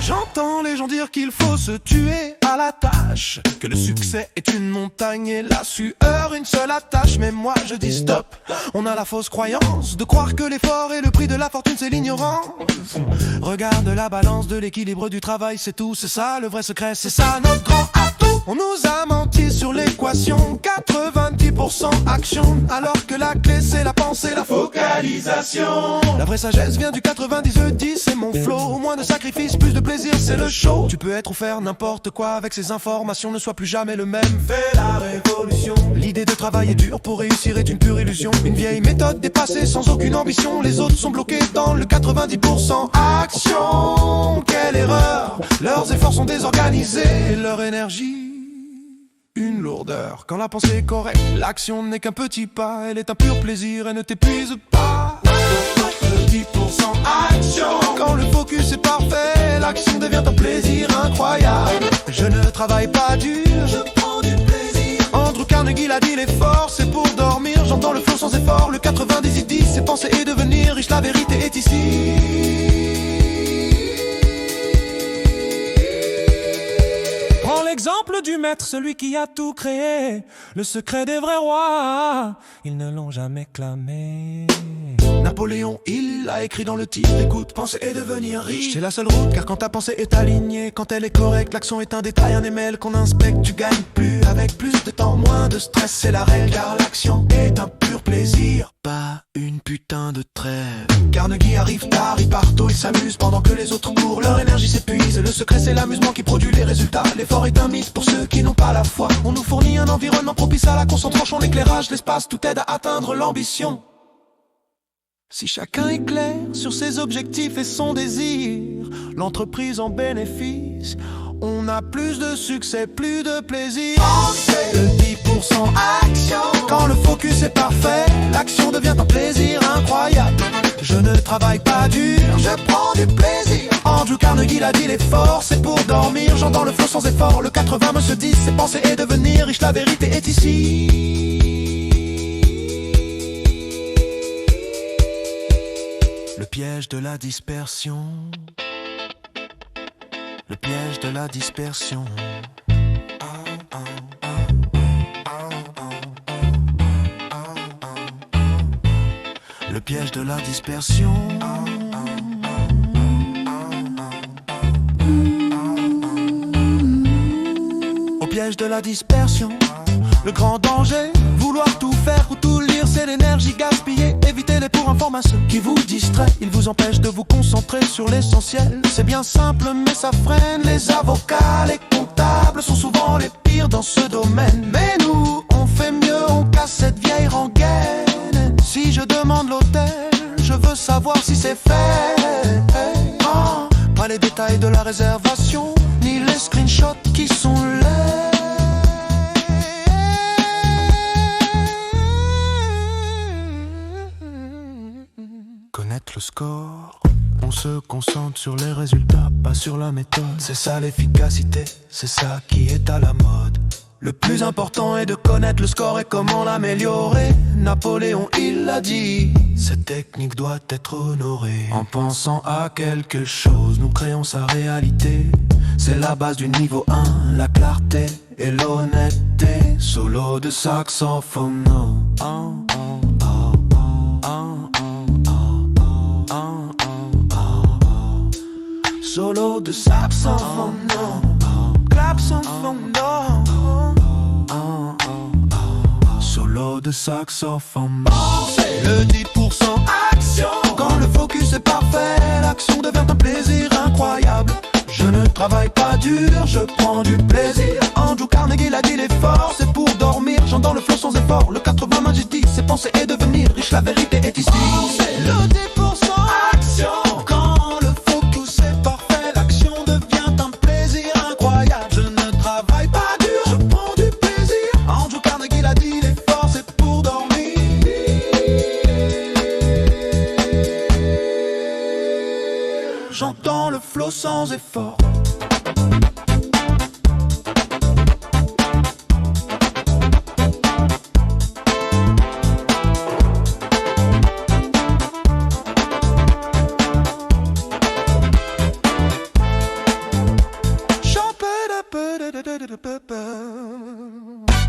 J'entends les gens dire qu'il faut se tuer à la tâche, que le succès est une montagne et la sueur une seule attache. Mais moi je dis stop, on a la fausse croyance de croire que l'effort et le prix de la fortune c'est l'ignorance. Regarde la balance de l'équilibre du travail, c'est tout, c'est ça le vrai secret, c'est ça notre grand atout. On nous a menti sur l'équation, 90% action, alors que la clé c'est la pensée, la focalisation. La vraie sagesse vient du 90-10, c'est mon flow, moins de sacrifices, plus de plaisir, c'est le show. Tu peux être ou faire n'importe quoi avec ces informations, ne sois plus jamais le même. Fais la révolution. L'idée de travailler dur pour réussir est une pure illusion, une vieille méthode dépassée sans aucune ambition. Les autres sont bloqués dans le 90% action. Quelle erreur, leurs efforts sont désorganisés, leur énergie une lourdeur. Quand la pensée est correcte, l'action n'est qu'un petit pas, elle est un pur plaisir et ne t'épuise pas. Le 10% action. Quand le focus est parfait, l'action devient un plaisir incroyable. Je ne travaille pas dur, je prends du plaisir. Andrew Carnegie l'a dit, l'effort c'est pour dormir. J'entends le flow sans effort, le 90-10, c'est penser et devenir riche, la vérité est ici. L'exemple du maître, celui qui a tout créé, le secret des vrais rois, ils ne l'ont jamais clamé. Napoléon, il l'a écrit dans le titre, écoute, penser et devenir riche. C'est la seule route, car quand ta pensée est alignée, quand elle est correcte, l'action est un détail, un email qu'on inspecte. Tu gagnes plus, avec plus de temps, moins de stress, c'est la règle, car l'action est un pur plaisir, pas une putain de trêve. Carnegie arrive tard, il part tôt, il s'amuse pendant que les autres courent, leur énergie s'épuise. Le secret c'est l'amusement qui produit les résultats. L'effort est un mythe pour ceux qui n'ont pas la foi. On nous fournit un environnement propice à la concentration, l'éclairage, l'espace, tout aide à atteindre l'ambition. Si chacun est clair sur ses objectifs et son désir, l'entreprise en bénéfice, on a plus de succès, plus de plaisir. Le 10% action. Quand le focus est parfait, l'action devient un plaisir incroyable. Je ne travaille pas dur, je prends du plaisir. Andrew Carnegie l'a dit, l'effort c'est pour dormir. J'entends le flow sans effort, le 80 me se dit, c'est penser et devenir riche, la vérité est ici. Le piège de la dispersion. Le piège de la dispersion. Le piège de la dispersion. Au piège de la dispersion. Le grand danger, vouloir tout faire ou tout lire, c'est l'énergie gaspillée. Évitez-les pour information qui vous distrait. Ils vous empêchent de vous concentrer sur l'essentiel. C'est bien simple mais ça freine. Les avocats, les comptables sont souvent les pires dans ce domaine. Mais nous, on fait mieux, on casse cette vieille rengaine. Si je demande l'hôtel, je veux savoir si c'est fait. Oh, pas les détails de la réservation, ni les screenshots qui sont laids. Connaître le score, on se concentre sur les résultats, pas sur la méthode. C'est ça l'efficacité, c'est ça qui est à la mode. Le plus important est de connaître le score et comment l'améliorer. Napoléon il l'a dit, cette technique doit être honorée. En pensant à quelque chose, nous créons sa réalité. C'est la base du niveau 1, la clarté et l'honnêteté. Solo de saxophone, solo de saxophone, clapsophone, solo de saxophone. Le 10% action. Quand le focus est parfait, l'action devient un plaisir incroyable. Je ne travaille pas dur, je prends du plaisir. Andrew Carnegie l'a dit, l'effort c'est pour dormir. J'entends le flow sans effort, le 80 moi j'ai dit, c'est penser et devenir riche, la vérité est ici. Le 10% action. Quand le focus est parfait, l'action devient un plaisir incroyable. Je ne travaille pas dur, je prends du plaisir. Andrew Carnegie l'a dit, l'effort c'est pour dormir. J'entends le flow sans effort. Ba-da-da-ba-ba.